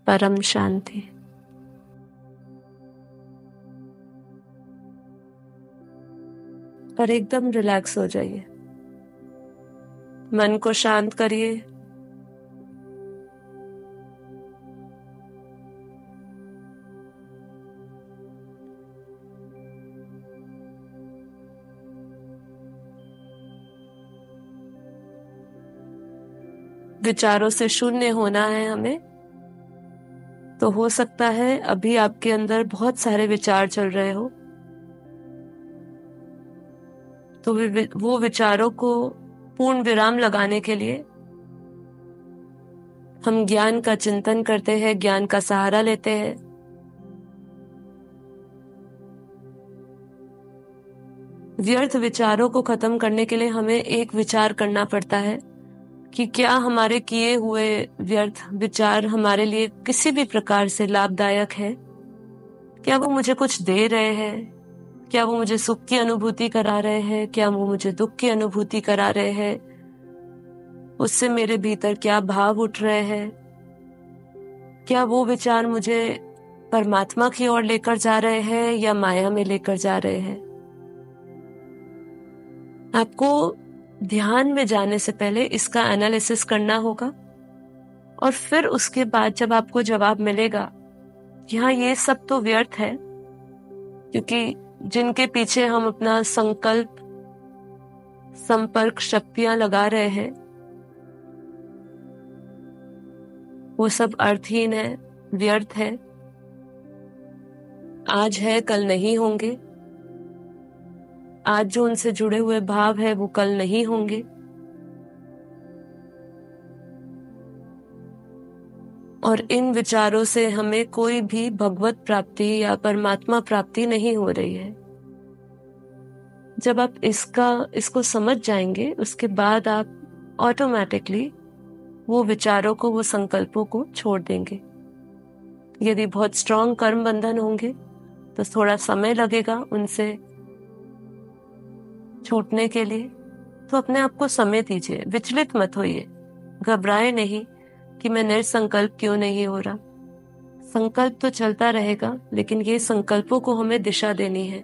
परम शांति। और एकदम रिलैक्स हो जाइए। मन को शांत करिए। विचारों से शून्य होना है हमें। तो हो सकता है अभी आपके अंदर बहुत सारे विचार चल रहे हो, तो वो विचारों को पूर्ण विराम लगाने के लिए हम ज्ञान का चिंतन करते हैं, ज्ञान का सहारा लेते हैं। व्यर्थ विचारों को खत्म करने के लिए हमें एक विचार करना पड़ता है कि क्या हमारे किए हुए व्यर्थ विचार हमारे लिए किसी भी प्रकार से लाभदायक है? क्या वो मुझे कुछ दे रहे हैं? क्या वो मुझे सुख की अनुभूति करा रहे हैं? क्या वो मुझे दुख की अनुभूति करा रहे हैं? उससे मेरे भीतर क्या भाव उठ रहे हैं? क्या वो विचार मुझे परमात्मा की ओर लेकर जा रहे हैं या माया में लेकर जा रहे हैं? आपको ध्यान में जाने से पहले इसका एनालिसिस करना होगा, और फिर उसके बाद जब आपको जवाब मिलेगा कि हाँ, ये सब तो व्यर्थ है, क्योंकि जिनके पीछे हम अपना संकल्प संपर्क शक्तियां लगा रहे हैं वो सब अर्थहीन है, व्यर्थ है, आज है कल नहीं होंगे। आज जो उनसे जुड़े हुए भाव है वो कल नहीं होंगे। और इन विचारों से हमें कोई भी भगवत प्राप्ति या परमात्मा प्राप्ति नहीं हो रही है। जब आप इसको समझ जाएंगे, उसके बाद आप ऑटोमेटिकली वो विचारों को, वो संकल्पों को छोड़ देंगे। यदि बहुत स्ट्रांग कर्म बंधन होंगे तो थोड़ा समय लगेगा उनसे छूटने के लिए, तो अपने आप को समय दीजिए, विचलित मत होइए, घबराए नहीं कि मैं निर्संकल्प क्यों नहीं हो रहा। संकल्प तो चलता रहेगा, लेकिन ये संकल्पों को हमें दिशा देनी है,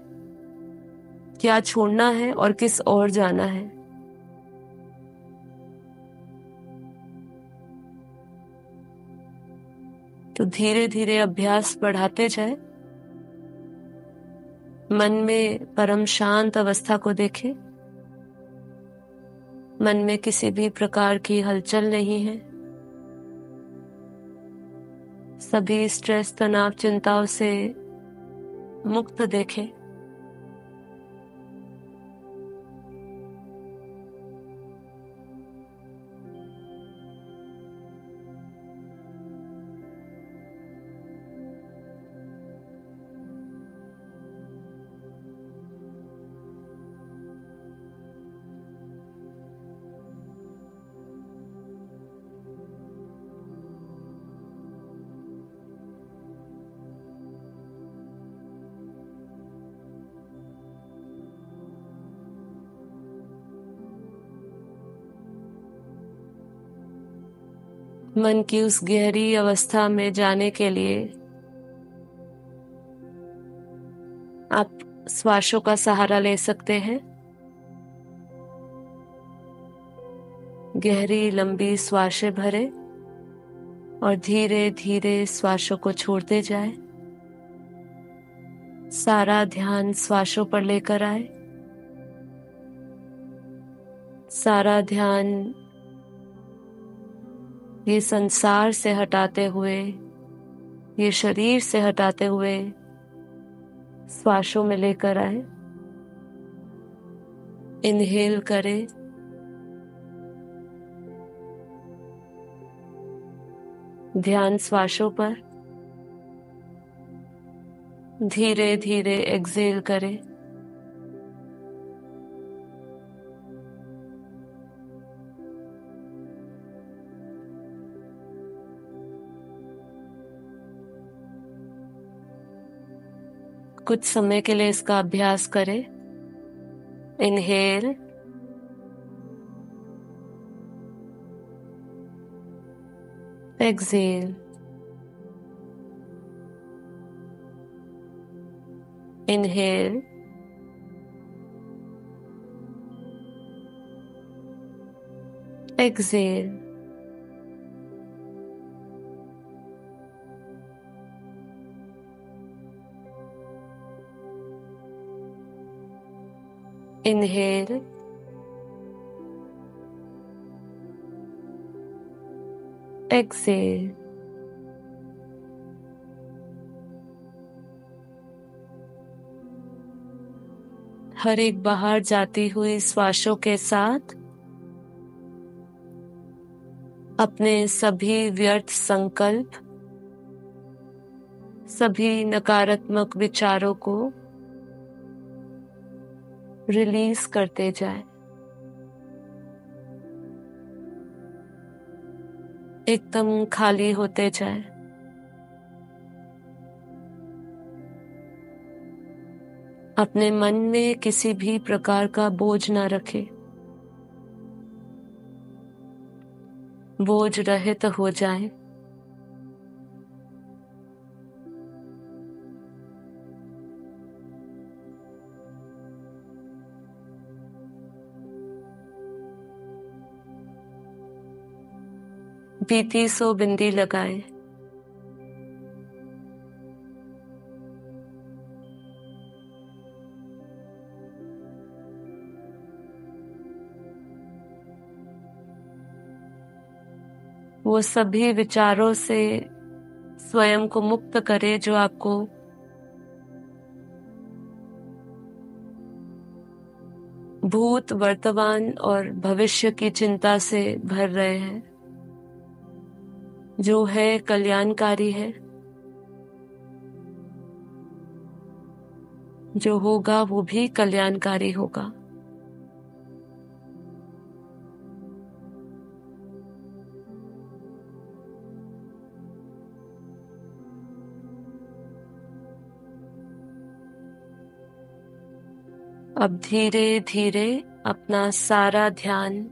क्या छोड़ना है और किस ओर जाना है। तो धीरे धीरे अभ्यास बढ़ाते जाए। मन में परम शांत अवस्था को देखें। मन में किसी भी प्रकार की हलचल नहीं है। सभी स्ट्रेस, तनाव, चिंताओं से मुक्त देखें। मन की उस गहरी अवस्था में जाने के लिए आप श्वासों का सहारा ले सकते हैं। गहरी लंबी श्वासें भरे और धीरे धीरे श्वासों को छोड़ते जाए। सारा ध्यान श्वासों पर लेकर आए। सारा ध्यान ये संसार से हटाते हुए, ये शरीर से हटाते हुए श्वासों में लेकर आए। इनहेल करें, ध्यान श्वासों पर। धीरे धीरे एक्सहेल करें। कुछ समय के लिए इसका अभ्यास करें। Inhale, exhale. Inhale. Exhale. Inhale. Exhale. हर एक बाहर जाती हुई श्वासों के साथ अपने सभी व्यर्थ संकल्प, सभी नकारात्मक विचारों को रिलीज करते जाए। एकदम खाली होते जाए। अपने मन में किसी भी प्रकार का बोझ ना रखे। बोझ रहित हो जाए। बीती सो बिंदी लगाए। वो सभी विचारों से स्वयं को मुक्त करे जो आपको भूत, वर्तमान और भविष्य की चिंता से भर रहे हैं। जो है कल्याणकारी है। जो होगा वो भी कल्याणकारी होगा। अब धीरे धीरे अपना सारा ध्यान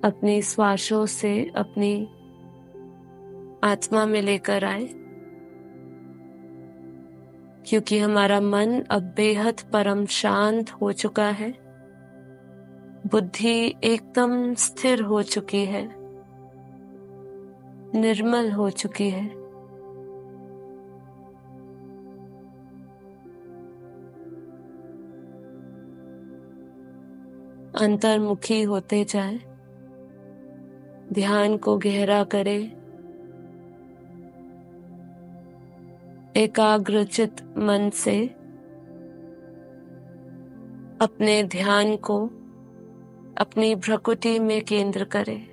अपनी श्वासों से अपनी आत्मा में लेकर आए, क्योंकि हमारा मन अब बेहद परम शांत हो चुका है। बुद्धि एकदम स्थिर हो चुकी है, निर्मल हो चुकी है। अंतर्मुखी होते जाए। ध्यान को गहरा करे। एकाग्रचित मन से अपने ध्यान को अपनी भ्रुकुटी में केंद्र करे।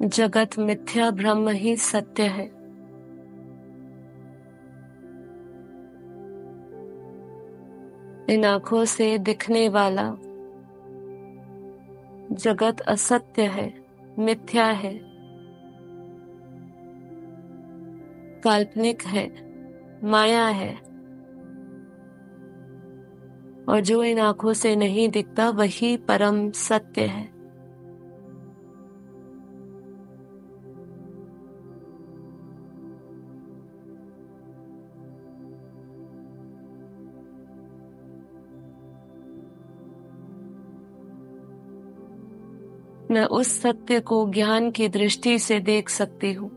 जगत मिथ्या, ब्रह्म ही सत्य है। इन आंखों से दिखने वाला जगत असत्य है, मिथ्या है, काल्पनिक है, माया है। और जो इन आंखों से नहीं दिखता वही परम सत्य है। मैं उस सत्य को ज्ञान की दृष्टि से देख सकती हूँ।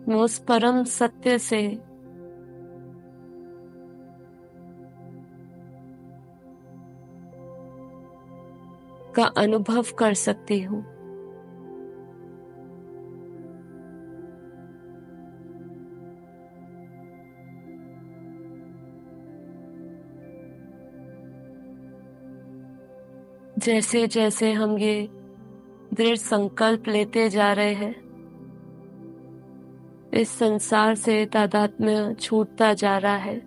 मैं उस परम सत्य से का अनुभव कर सकती हूँ। जैसे जैसे हम ये दृढ़ संकल्प लेते जा रहे हैं, इस संसार से तादात्म्य छूटता जा रहा है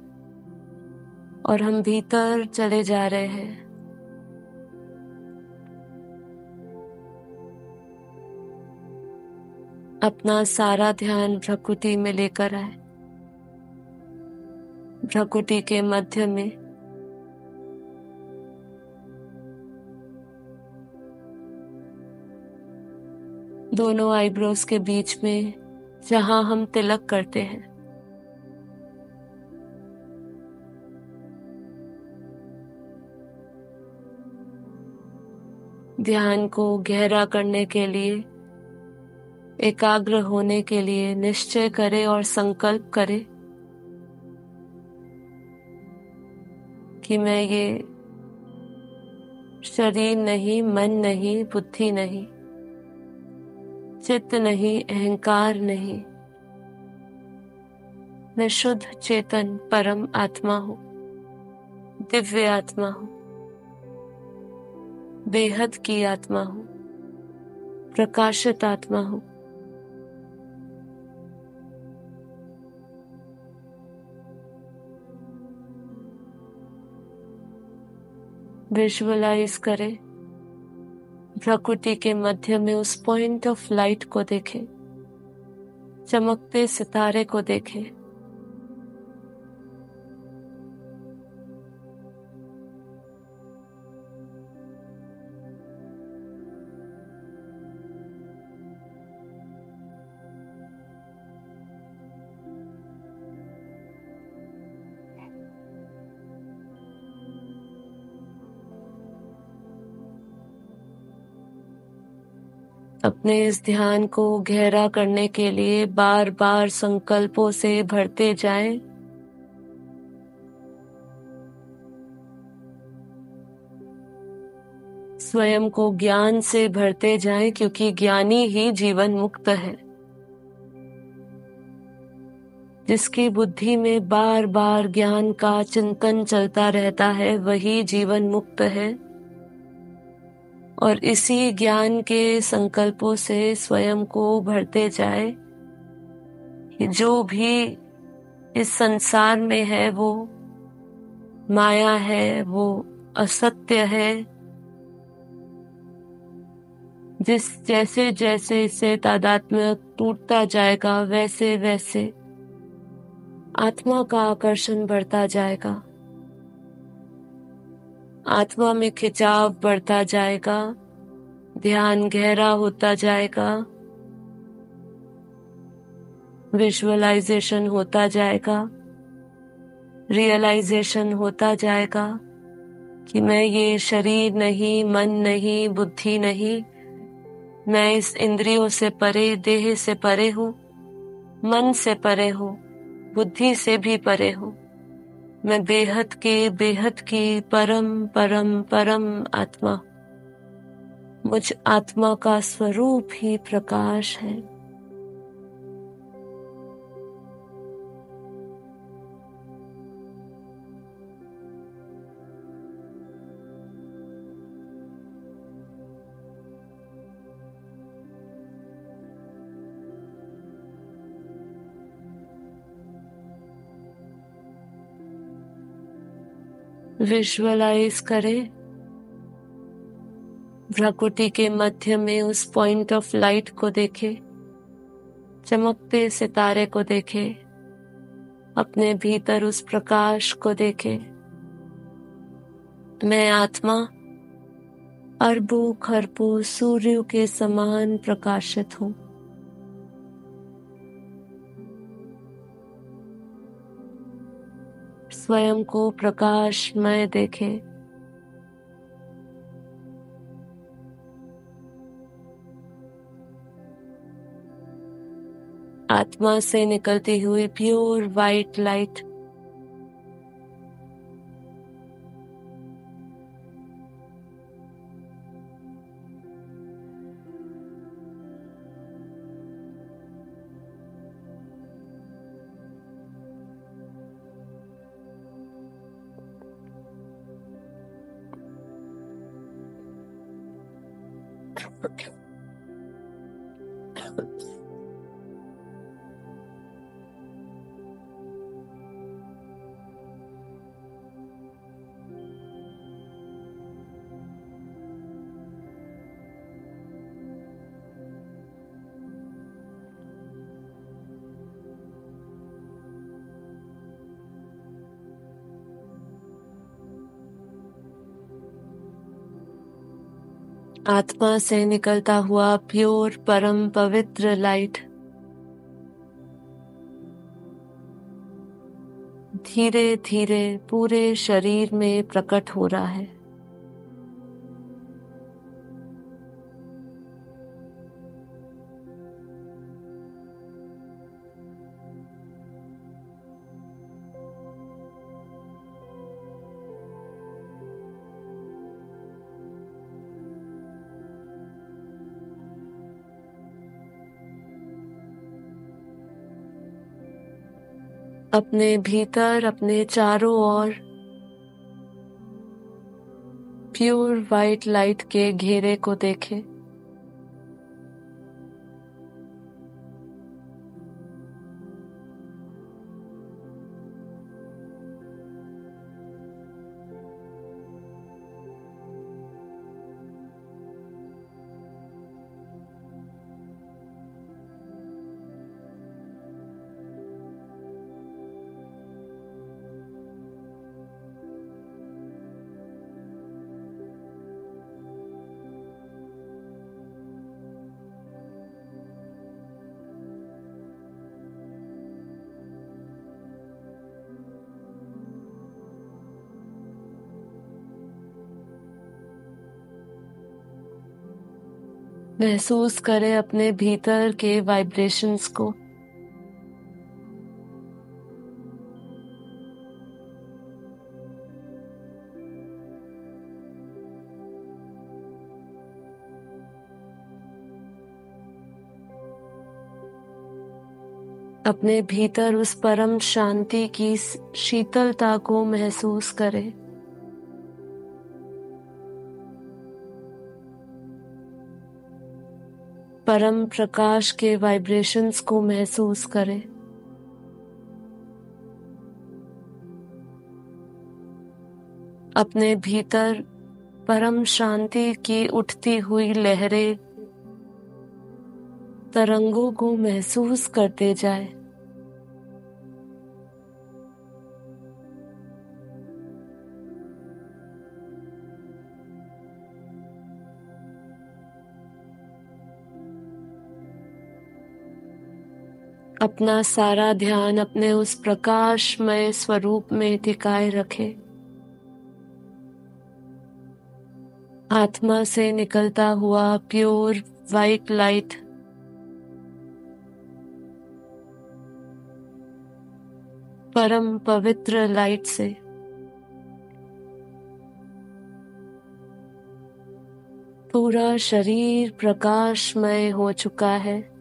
और हम भीतर चले जा रहे हैं। अपना सारा ध्यान प्रकृति में लेकर आए। प्रकृति के मध्य में दोनों आईब्रोज के बीच में, जहां हम तिलक करते हैं, ध्यान को गहरा करने के लिए, एकाग्र होने के लिए निश्चय करें और संकल्प करें कि मैं ये शरीर नहीं, मन नहीं, बुद्धि नहीं, चित्त नहीं, अहंकार नहीं, मैं शुद्ध चेतन परम आत्मा हूँ, दिव्य आत्मा हूँ, बेहद की आत्मा हूँ, प्रकाशित आत्मा हूँ। विजुअलाइज करें, प्रकृति के मध्य में उस पॉइंट ऑफ लाइट को देखें, चमकते सितारे को देखें। अपने इस ध्यान को गहरा करने के लिए बार बार संकल्पों से भरते जाएं। स्वयं को ज्ञान से भरते जाएं, क्योंकि ज्ञानी ही जीवन मुक्त है। जिसकी बुद्धि में बार बार ज्ञान का चिंतन चलता रहता है, वही जीवन मुक्त है। और इसी ज्ञान के संकल्पों से स्वयं को भरते जाए कि जो भी इस संसार में है वो माया है, वो असत्य है। जैसे जैसे इससे तादात्म्य टूटता जाएगा, वैसे वैसे आत्मा का आकर्षण बढ़ता जाएगा, आत्मा में खिंचाव बढ़ता जाएगा, ध्यान गहरा होता जाएगा, विजुअलाइजेशन होता जाएगा, रियलाइजेशन होता जाएगा कि मैं ये शरीर नहीं, मन नहीं, बुद्धि नहीं, मैं इस इंद्रियों से परे, देह से परे हूँ, मन से परे हूँ, बुद्धि से भी परे हूँ। मैं बेहद के, बेहद की परम परम परम आत्मा, मुझ आत्मा का स्वरूप ही प्रकाश है। विजुअलाइज करें, प्रकृति के मध्य में उस पॉइंट ऑफ लाइट को देखें, चमकते सितारे को देखें, अपने भीतर उस प्रकाश को देखें। मैं आत्मा अरबों खरबों सूर्यों के समान प्रकाशित हूँ। स्वयं को प्रकाशमय देखें। आत्मा से निकलती हुई प्योर वाइट लाइट आत्मा से निकलता हुआ प्योर परम पवित्र लाइट धीरे धीरे पूरे शरीर में प्रकट हो रहा है। अपने भीतर अपने चारों ओर प्योर वाइट लाइट के घेरे को देखें। महसूस करें अपने भीतर के वाइब्रेशंस को। अपने भीतर उस परम शांति की शीतलता को महसूस करें। परम प्रकाश के वाइब्रेशंस को महसूस करें। अपने भीतर परम शांति की उठती हुई लहरें तरंगों को महसूस करते जाए। अपना सारा ध्यान अपने उस प्रकाशमय स्वरूप में टिकाए रखें। आत्मा से निकलता हुआ प्योर वाइट लाइट परम पवित्र लाइट से पूरा शरीर प्रकाशमय हो चुका है।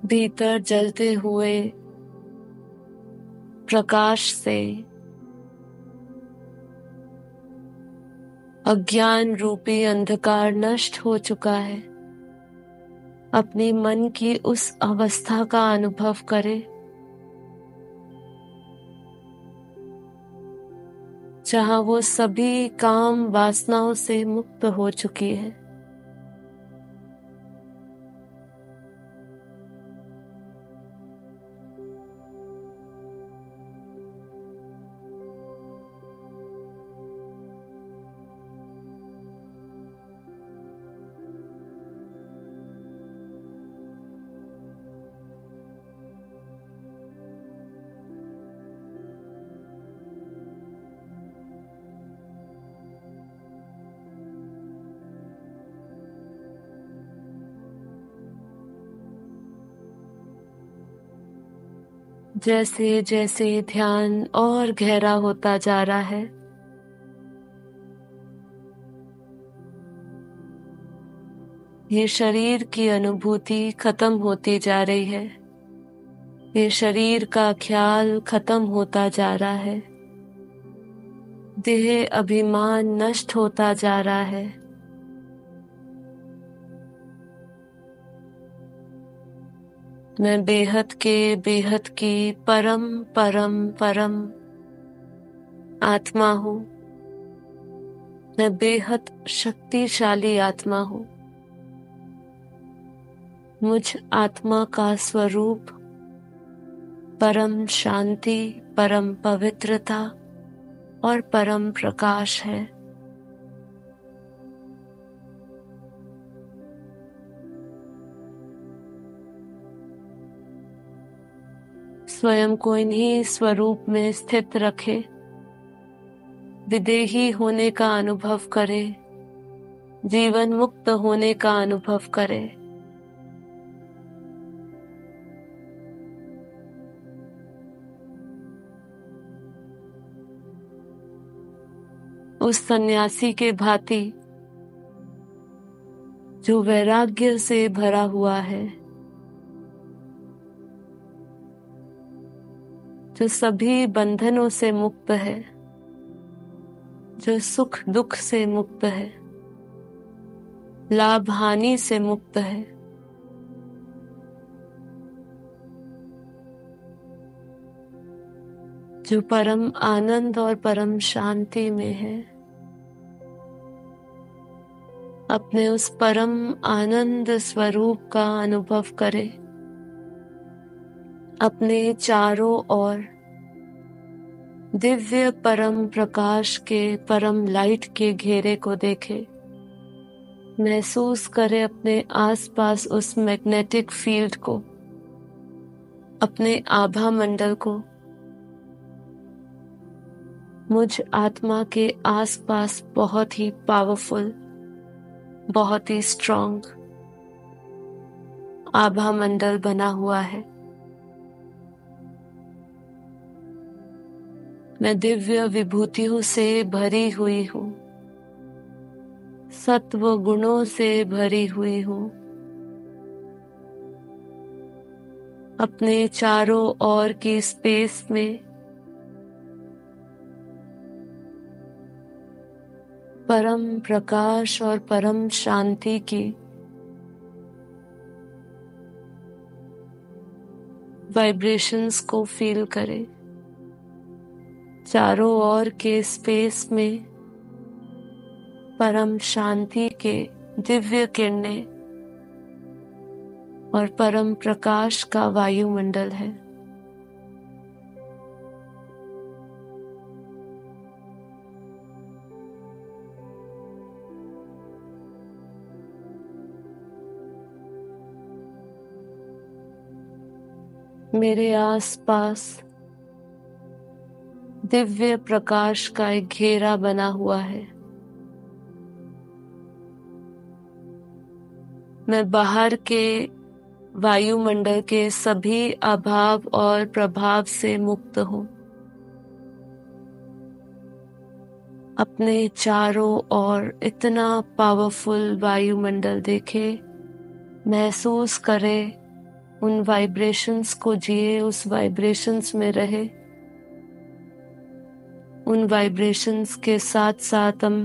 भीतर जलते हुए प्रकाश से अज्ञान रूपी अंधकार नष्ट हो चुका है। अपनी मन की उस अवस्था का अनुभव करें जहां वो सभी काम वासनाओं से मुक्त हो चुकी है। जैसे जैसे ध्यान और गहरा होता जा रहा है, ये शरीर की अनुभूति खत्म होती जा रही है। ये शरीर का ख्याल खत्म होता जा रहा है। देह अभिमान नष्ट होता जा रहा है। मैं बेहद के बेहद की परम परम परम आत्मा हूँ। मैं बेहद शक्तिशाली आत्मा हूँ। मुझ आत्मा का स्वरूप परम शांति, परम पवित्रता और परम प्रकाश है। स्वयं को इन्हीं स्वरूप में स्थित रखे, विदेही होने का अनुभव करे, जीवन मुक्त होने का अनुभव करे। उस सन्यासी के भांति जो वैराग्य से भरा हुआ है, जो सभी बंधनों से मुक्त है, जो सुख दुख से मुक्त है, लाभ हानि से मुक्त है। जो परम आनंद और परम शांति में है, अपने उस परम आनंद स्वरूप का अनुभव करे। अपने चारों ओर दिव्य परम प्रकाश के, परम लाइट के घेरे को देखे। महसूस करे अपने आसपास उस मैग्नेटिक फील्ड को, अपने आभा मंडल को। मुझ आत्मा के आसपास बहुत ही पावरफुल, बहुत ही स्ट्रॉन्ग आभा मंडल बना हुआ है। मैं दिव्य विभूतियों से भरी हुई हूँ, सत्व गुणों से भरी हुई हूँ। अपने चारों ओर की स्पेस में परम प्रकाश और परम शांति की वाइब्रेशंस को फील करें। चारों ओर के स्पेस में परम शांति के दिव्य किरणें और परम प्रकाश का वायुमंडल है। मेरे आसपास दिव्य प्रकाश का एक घेरा बना हुआ है। मैं बाहर के वायुमंडल के सभी अभाव और प्रभाव से मुक्त हूँ। अपने चारों ओर इतना पावरफुल वायुमंडल देखे, महसूस करे, उन वाइब्रेशंस को जिए, उस वाइब्रेशंस में रहे। उन वाइब्रेशंस के साथ साथ हम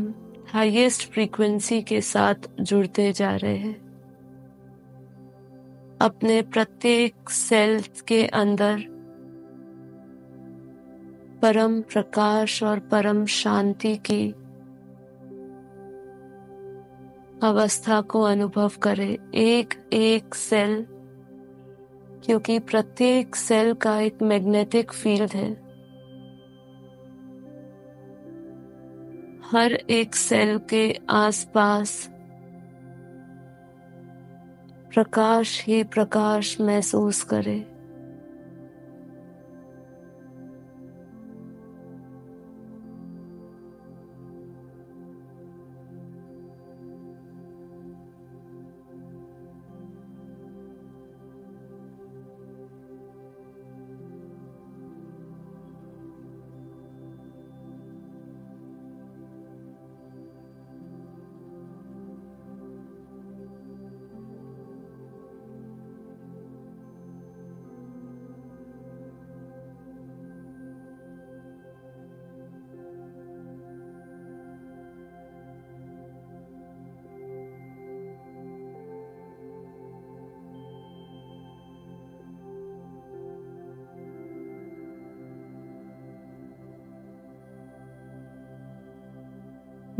हाईएस्ट फ्रीक्वेंसी के साथ जुड़ते जा रहे हैं। अपने प्रत्येक सेल के अंदर परम प्रकाश और परम शांति की अवस्था को अनुभव करें, एक एक सेल, क्योंकि प्रत्येक सेल का एक मैग्नेटिक फील्ड है। हर एक सेल के आसपास प्रकाश ही प्रकाश महसूस करें।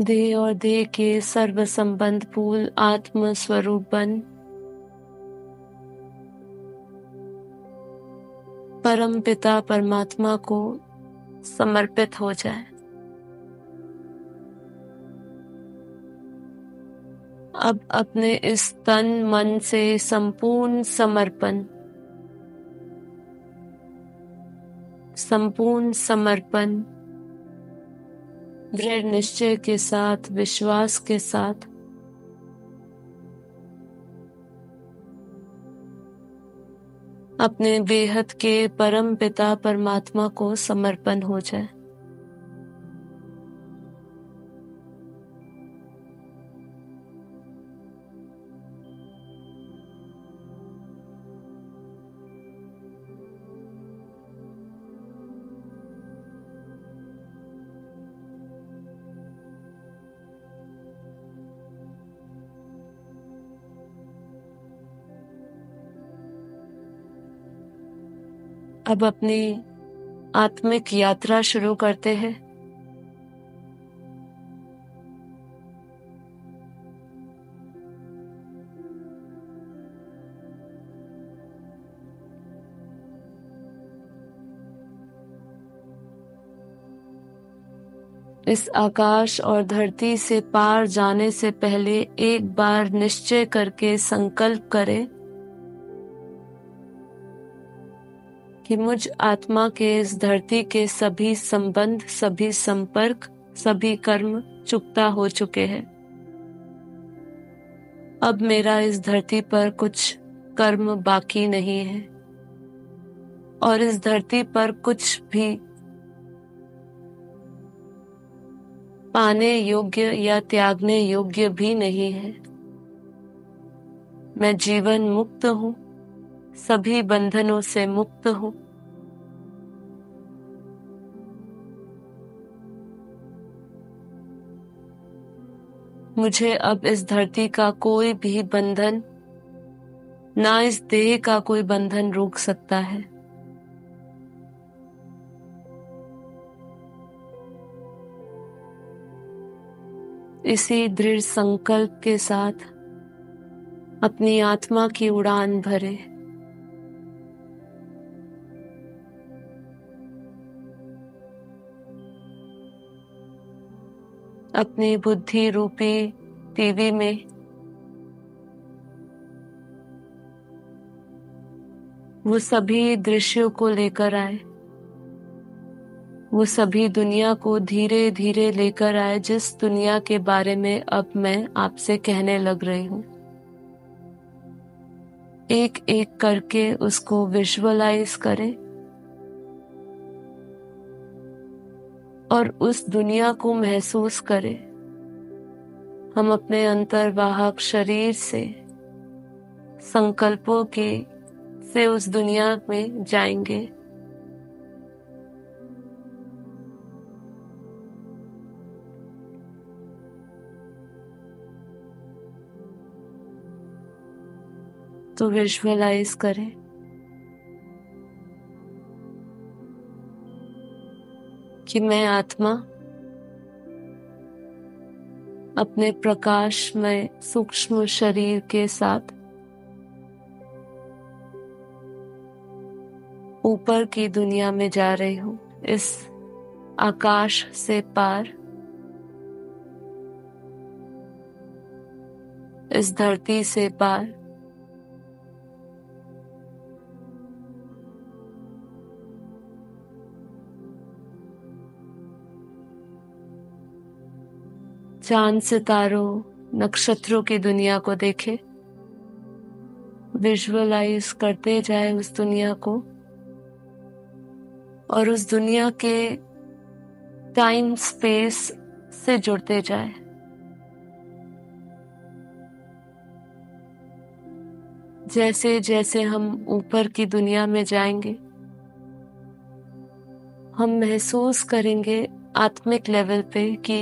देह और देह के सर्व संबंध पूल आत्म स्वरूप बन परम पिता परमात्मा को समर्पित हो जाए। अब अपने इस तन मन से संपूर्ण समर्पण दृढ़ निश्चय के साथ, विश्वास के साथ अपने बेहद के परम पिता परमात्मा को समर्पण हो जाए। अब अपनी आत्मिक यात्रा शुरू करते हैं। इस आकाश और धरती से पार जाने से पहले एक बार निश्चय करके संकल्प करें कि मुझ आत्मा के इस धरती के सभी संबंध, सभी संपर्क, सभी कर्म चुकता हो चुके हैं। अब मेरा इस धरती पर कुछ कर्म बाकी नहीं है और इस धरती पर कुछ भी पाने योग्य या त्यागने योग्य भी नहीं है। मैं जीवन मुक्त हूँ, सभी बंधनों से मुक्त हूँ। मुझे अब इस धरती का कोई भी बंधन, ना इस देह का कोई बंधन रोक सकता है। इसी दृढ़ संकल्प के साथ अपनी आत्मा की उड़ान भरे। अपनी बुद्धि रूपी टीवी में वो सभी दृश्यों को लेकर आए, वो सभी दुनिया को धीरे धीरे लेकर आए जिस दुनिया के बारे में अब मैं आपसे कहने लग रही हूँ। एक एक करके उसको विजुअलाइज करें और उस दुनिया को महसूस करें। हम अपने अंतर्वाहक शरीर से संकल्पों के से उस दुनिया में जाएंगे। तो विजुअलाइज करें कि मैं आत्मा अपने प्रकाशमय सूक्ष्म शरीर के साथ ऊपर की दुनिया में जा रही हूँ, इस आकाश से पार, इस धरती से पार। चांद सितारों नक्षत्रों की दुनिया को देखे, विजुअलाइज करते जाए उस दुनिया को और उस दुनिया के टाइम स्पेस से जुड़ते जाए। जैसे जैसे हम ऊपर की दुनिया में जाएंगे, हम महसूस करेंगे आत्मिक लेवल पे कि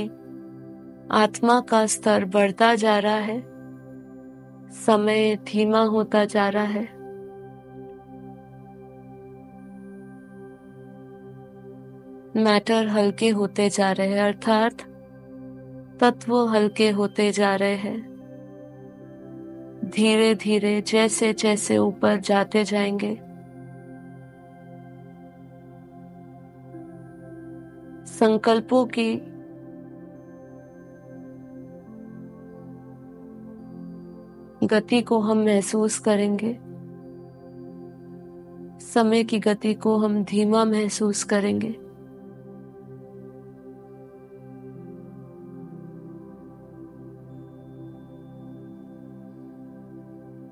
आत्मा का स्तर बढ़ता जा रहा है, समय धीमा होता जा रहा है। मैटर हल्के होते जा रहे हैं, अर्थात तत्व हल्के होते जा रहे हैं। धीरे धीरे जैसे जैसे ऊपर जाते जाएंगे, संकल्पों की गति को हम महसूस करेंगे। समय की गति को हम धीमा महसूस करेंगे।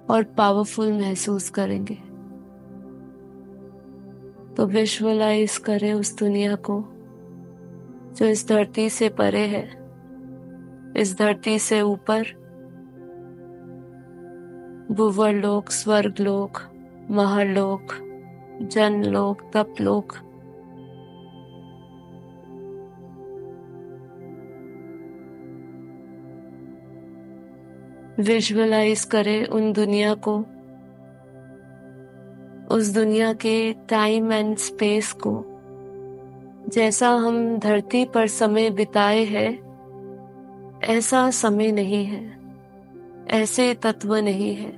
और पावरफुल महसूस करेंगे। तो विजुअलाइज करें उस दुनिया को जो इस धरती से परे है, इस धरती से ऊपर भुवरलोक, स्वर्गलोक, महरलोक, जनलोक, तपलोक। विजुअलाइज करें उन दुनिया को, उस दुनिया के टाइम एंड स्पेस को। जैसा हम धरती पर समय बिताए हैं, ऐसा समय नहीं है, ऐसे तत्व नहीं है।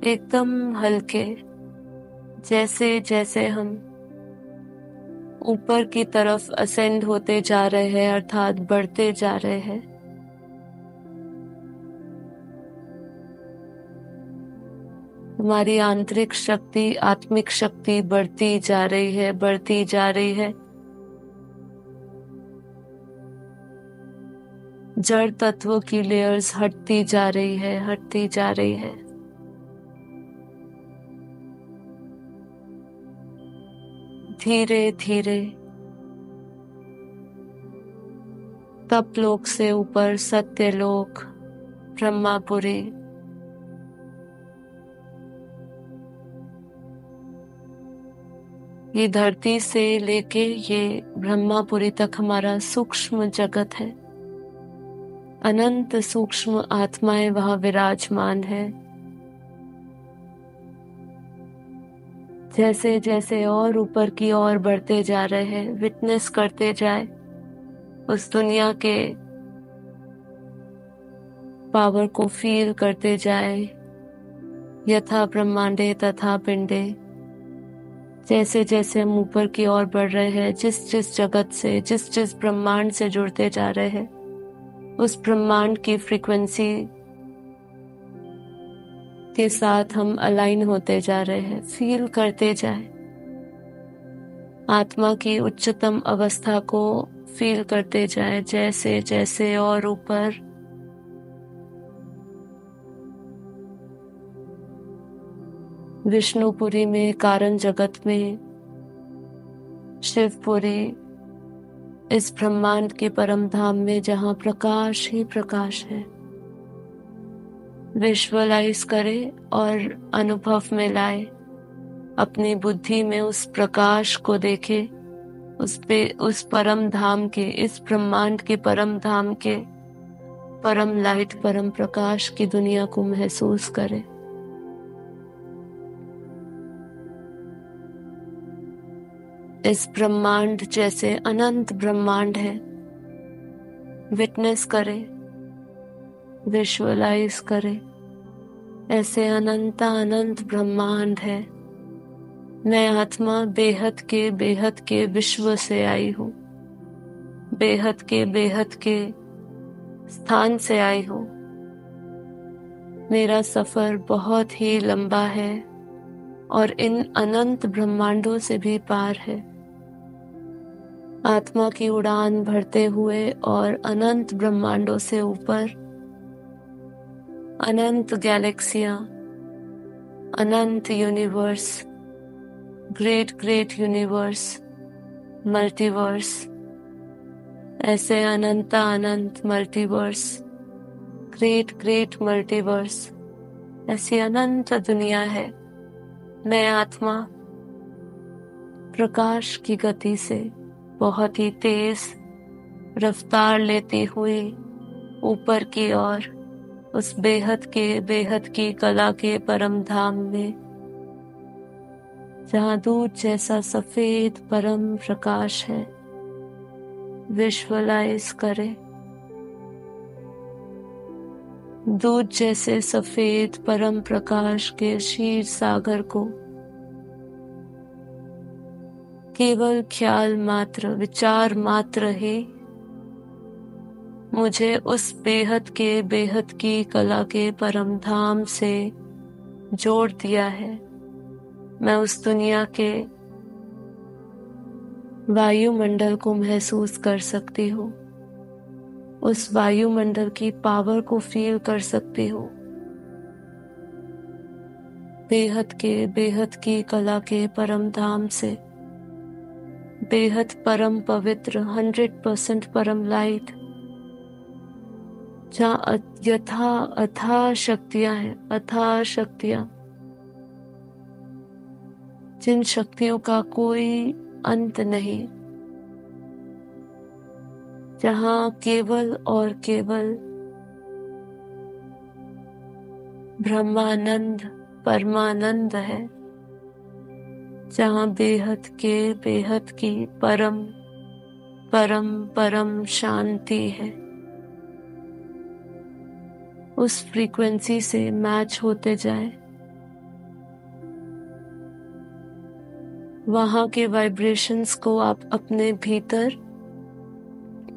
एकदम हल्के, जैसे जैसे हम ऊपर की तरफ असेंड होते जा रहे हैं, अर्थात बढ़ते जा रहे हैं, हमारी आंतरिक शक्ति, आत्मिक शक्ति बढ़ती जा रही है, बढ़ती जा रही है। जड़ तत्वों की लेयर्स हटती जा रही है, हटती जा रही है। धीरे धीरे तपलोक से ऊपर सत्यलोक, ब्रह्मापुरी, ये धरती से लेके ये ब्रह्मापुरी तक हमारा सूक्ष्म जगत है। अनंत सूक्ष्म आत्माएं वहां विराजमान है। जैसे जैसे और ऊपर की ओर बढ़ते जा रहे हैं, विटनेस करते जाए उस दुनिया के पावर को, फील करते जाए। यथा ब्रह्मांडे तथा पिंडे। जैसे जैसे हम ऊपर की ओर बढ़ रहे हैं, जिस जिस जगत से, जिस जिस ब्रह्मांड से जुड़ते जा रहे हैं, उस ब्रह्मांड की फ्रीक्वेंसी के साथ हम अलाइन होते जा रहे हैं। फील करते जाए, आत्मा की उच्चतम अवस्था को फील करते जाए। जैसे जैसे और ऊपर विष्णुपुरी में, कारण जगत में, शिवपुरी, इस ब्रह्मांड के परम धाम में जहां प्रकाश ही प्रकाश है। विजुअलाइज करें और अनुभव में लाए, अपनी बुद्धि में उस प्रकाश को देखे, उस परम धाम के, इस ब्रह्मांड के परम धाम के परम लाइट, परम प्रकाश की दुनिया को महसूस करें। इस ब्रह्मांड जैसे अनंत ब्रह्मांड है, विटनेस करें, विजुअलाइज करें, ऐसे अनंत अनंत ब्रह्मांड है। मैं आत्मा बेहद के विश्व से आई हूँ, बेहद के स्थान से आई हूँ। मेरा सफर बहुत ही लंबा है और इन अनंत ब्रह्मांडों से भी पार है। आत्मा की उड़ान भरते हुए और अनंत ब्रह्मांडों से ऊपर, अनंत गैलेक्सियां, अनंत universe, great great universe, multiverse, ऐसे अनंत अनंत मल्टीवर्स, ग्रेट ग्रेट मल्टीवर्स, ऐसी अनंत दुनिया है। मैं आत्मा प्रकाश की गति से बहुत ही तेज रफ्तार लेती हुई ऊपर की ओर, उस बेहद की कला के परम धाम में, जहाँ दूध जैसा सफेद परम प्रकाश है। विजुअलाइज करें दूध जैसे सफेद परम प्रकाश के क्षीर सागर को केवल ख्याल मात्र, विचार मात्र ही मुझे उस बेहद के बेहद की कला के परम धाम से जोड़ दिया है। मैं उस दुनिया के वायुमंडल को महसूस कर सकती हूँ, उस वायुमंडल की पावर को फील कर सकती हूँ। बेहद के बेहद की कला के परम धाम से बेहद परम पवित्र 100% परम लाइट, जहाँ यथा अथाह शक्तियां हैं, अथाह शक्तियां, जिन शक्तियों का कोई अंत नहीं, जहाँ केवल और केवल ब्रह्मानंद परमानंद है, जहाँ बेहद के बेहद की परम परम परम शांति है। उस फ्रीक्वेंसी से मैच होते जाए, वहां के वाइब्रेशंस को आप अपने भीतर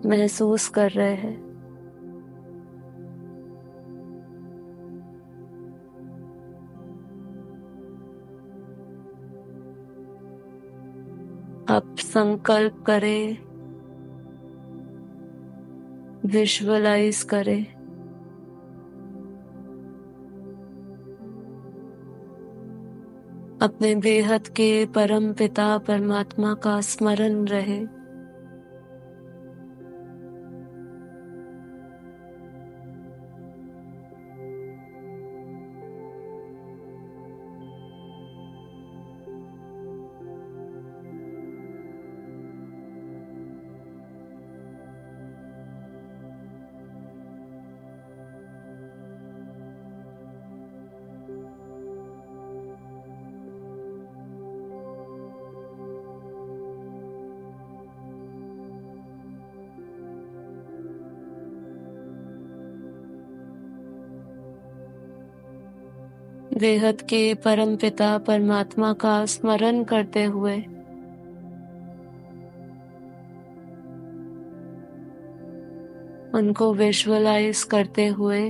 महसूस कर रहे हैं। आप संकल्प करें, विजुअलाइज करें, अपने बेहद के परम पिता परमात्मा का स्मरण रहे। बेहद के परम पिता परमात्मा का स्मरण करते हुए उनको विजुअलाइज करते हुए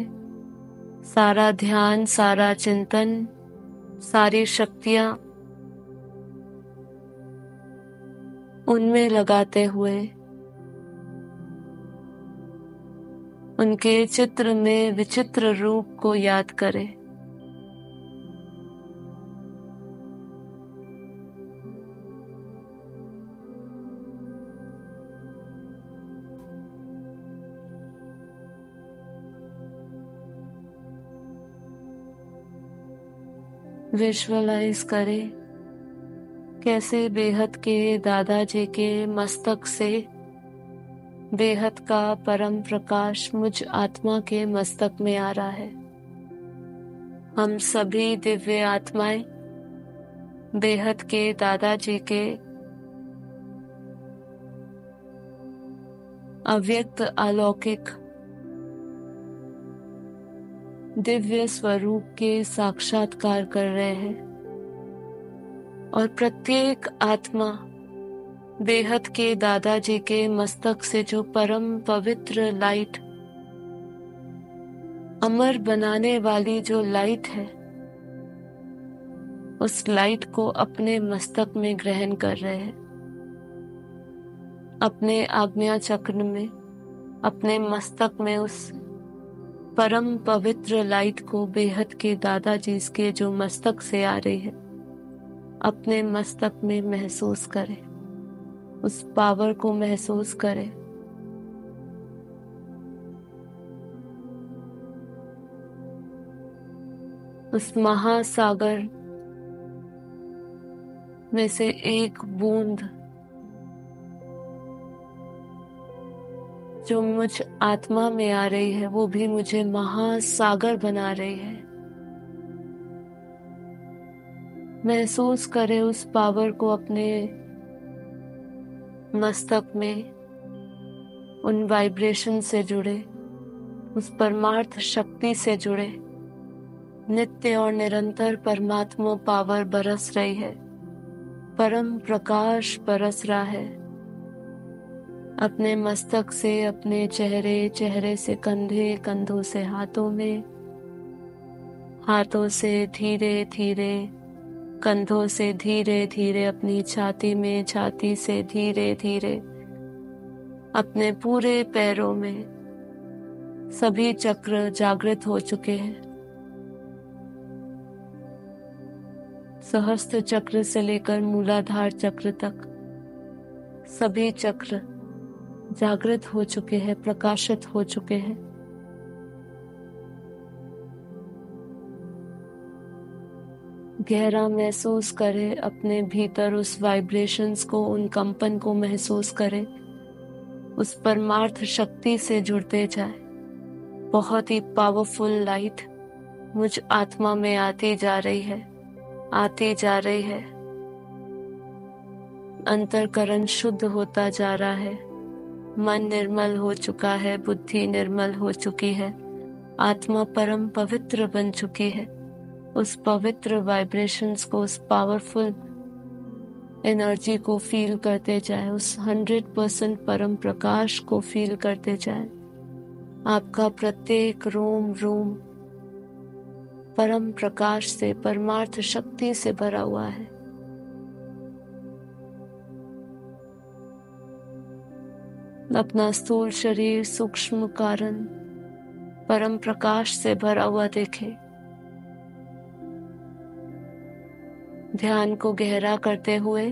सारा ध्यान, सारा चिंतन, सारी शक्तियां उनमें लगाते हुए उनके चित्र में विचित्र रूप को याद करें। विजुअलाइज करें कैसे बेहद के दादाजी के मस्तक से बेहद का परम प्रकाश मुझ आत्मा के मस्तक में आ रहा है। हम सभी दिव्य आत्माएं बेहद के दादाजी के अव्यक्त अलौकिक दिव्य स्वरूप के साक्षात्कार कर रहे हैं और प्रत्येक आत्मा बेहद के दादाजी के मस्तक से जो परम पवित्र लाइट, अमर बनाने वाली जो लाइट है, उस लाइट को अपने मस्तक में ग्रहण कर रहे हैं। अपने आज्ञा चक्र में, अपने मस्तक में उस परम पवित्र लाइट को बेहद के दादाजी के जो मस्तक से आ रही है, अपने मस्तक में महसूस करें, उस पावर को महसूस करें। उस महासागर में से एक बूंद जो मुझ आत्मा में आ रही है, वो भी मुझे महासागर बना रही है। महसूस करें उस पावर को अपने मस्तक में, उन वाइब्रेशन से जुड़े, उस परमार्थ शक्ति से जुड़े। नित्य और निरंतर परमात्मा पावर बरस रही है, परम प्रकाश बरस रहा है। अपने मस्तक से अपने चेहरे, चेहरे से कंधे, कंधों से हाथों में, हाथों से धीरे धीरे, कंधों से धीरे धीरे अपनी छाती में, छाती से धीरे धीरे अपने पूरे पैरों में सभी चक्र जागृत हो चुके हैं। सहस्त्र चक्र से लेकर मूलाधार चक्र तक सभी चक्र जागृत हो चुके हैं, प्रकाशित हो चुके हैं। गहरा महसूस करें अपने भीतर उस वाइब्रेशंस को, उन कंपन को महसूस करें, उस परमार्थ शक्ति से जुड़ते जाए। बहुत ही पावरफुल लाइट मुझ आत्मा में आती जा रही है, आती जा रही है। अंतर्करण शुद्ध होता जा रहा है, मन निर्मल हो चुका है, बुद्धि निर्मल हो चुकी है, आत्मा परम पवित्र बन चुकी है। उस पवित्र वाइब्रेशंस को, उस पावरफुल एनर्जी को फील करते जाए, उस 100% परम प्रकाश को फील करते जाए। आपका प्रत्येक रोम रोम परम प्रकाश से, परमार्थ शक्ति से भरा हुआ है। अपना स्थूल शरीर, सूक्ष्म कारण परम प्रकाश से भरा हुआ देखें। ध्यान को गहरा करते हुए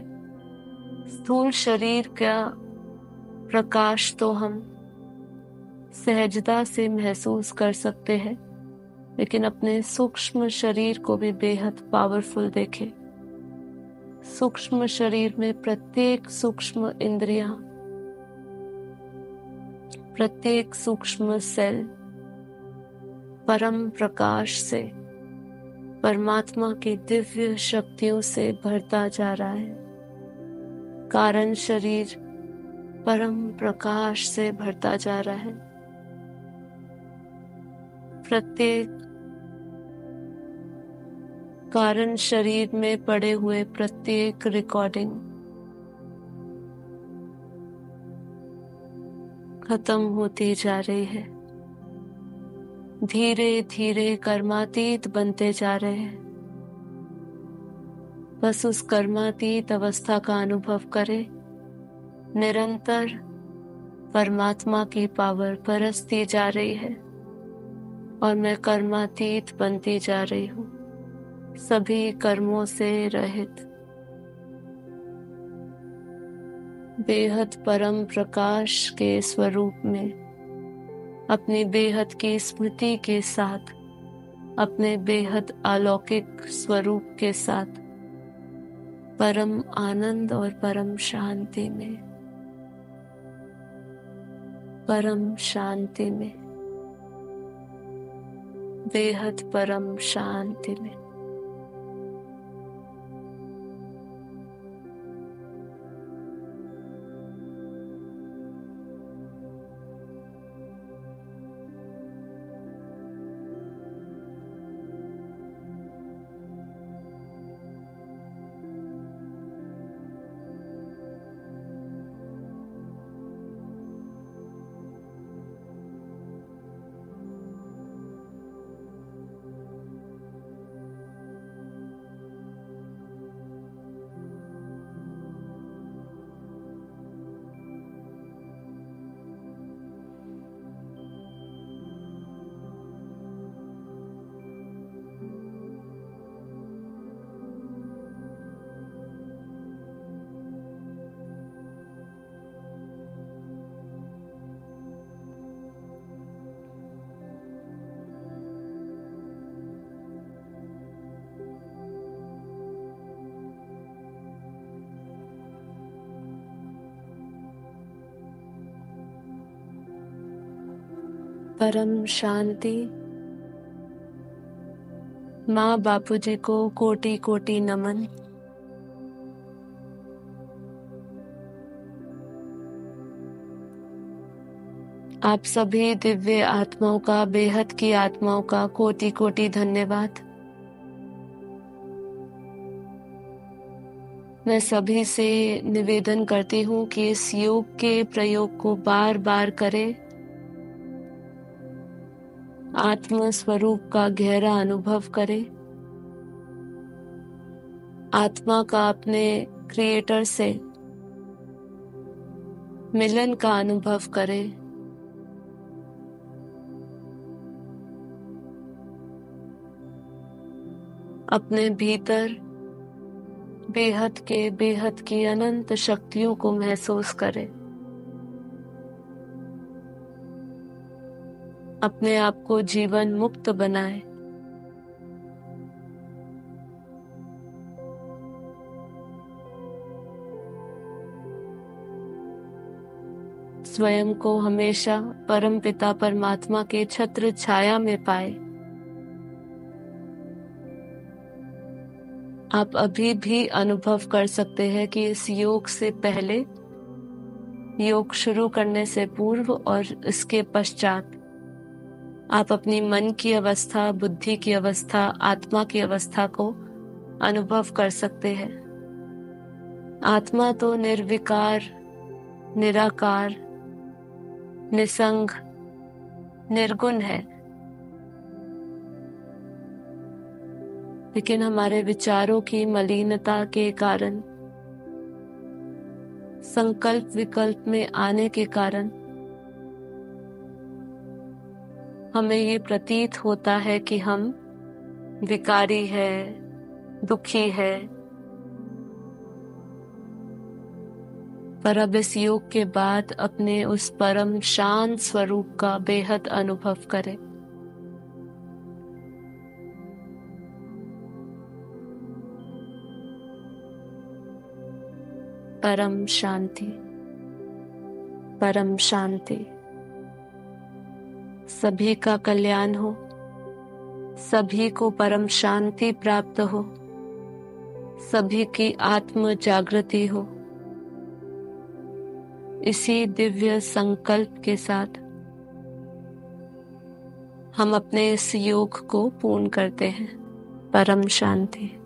स्थूल शरीर का प्रकाश तो हम सहजता से महसूस कर सकते हैं, लेकिन अपने सूक्ष्म शरीर को भी बेहद पावरफुल देखें। सूक्ष्म शरीर में प्रत्येक सूक्ष्म इंद्रियां, प्रत्येक सूक्ष्म सेल परम प्रकाश से, परमात्मा की दिव्य शक्तियों से भरता जा रहा है। कारण शरीर परम प्रकाश से भरता जा रहा है। प्रत्येक कारण शरीर में पड़े हुए प्रत्येक रिकॉर्डिंग खत्म होती जा रही है। धीरे धीरे कर्मातीत बनते जा रहे हैं। बस उस कर्मातीत अवस्था का अनुभव करें। निरंतर परमात्मा की पावर बरसती जा रही है और मैं कर्मातीत बनती जा रही हूँ, सभी कर्मों से रहित, बेहद परम प्रकाश के स्वरूप में, अपनी बेहद की स्मृति के साथ, अपने बेहद अलौकिक स्वरूप के साथ, परम आनंद और परम शांति में, परम शांति में, बेहद परम शांति में। परम शांति। माँ बापूजी को कोटि कोटि नमन। आप सभी दिव्य आत्माओं का, बेहद की आत्माओं का कोटि कोटि धन्यवाद। मैं सभी से निवेदन करती हूँ कि इस योग के प्रयोग को बार बार करें। आत्म स्वरूप का गहरा अनुभव करें। आत्मा का अपने क्रिएटर से मिलन का अनुभव करें। अपने भीतर बेहद की अनंत शक्तियों को महसूस करें। अपने आप को जीवन मुक्त बनाएं। स्वयं को हमेशा परम पिता परमात्मा के छत्र छाया में पाए। आप अभी भी अनुभव कर सकते हैं कि इस योग से पहले, योग शुरू करने से पूर्व और इसके पश्चात आप अपनी मन की अवस्था, बुद्धि की अवस्था, आत्मा की अवस्था को अनुभव कर सकते हैं। आत्मा तो निर्विकार, निराकार, निसंग, निर्गुण है, लेकिन हमारे विचारों की मलिनता के कारण, संकल्प विकल्प में आने के कारण हमें ये प्रतीत होता है कि हम विकारी है, दुखी है। पर अब इस योग के बाद अपने उस परम शांत स्वरूप का बेहद अनुभव करें। परम शांति, परम शांति। सभी का कल्याण हो, सभी को परम शांति प्राप्त हो, सभी की आत्म जागृति हो। इसी दिव्य संकल्प के साथ हम अपने इस योग को पूर्ण करते हैं। परम शांति।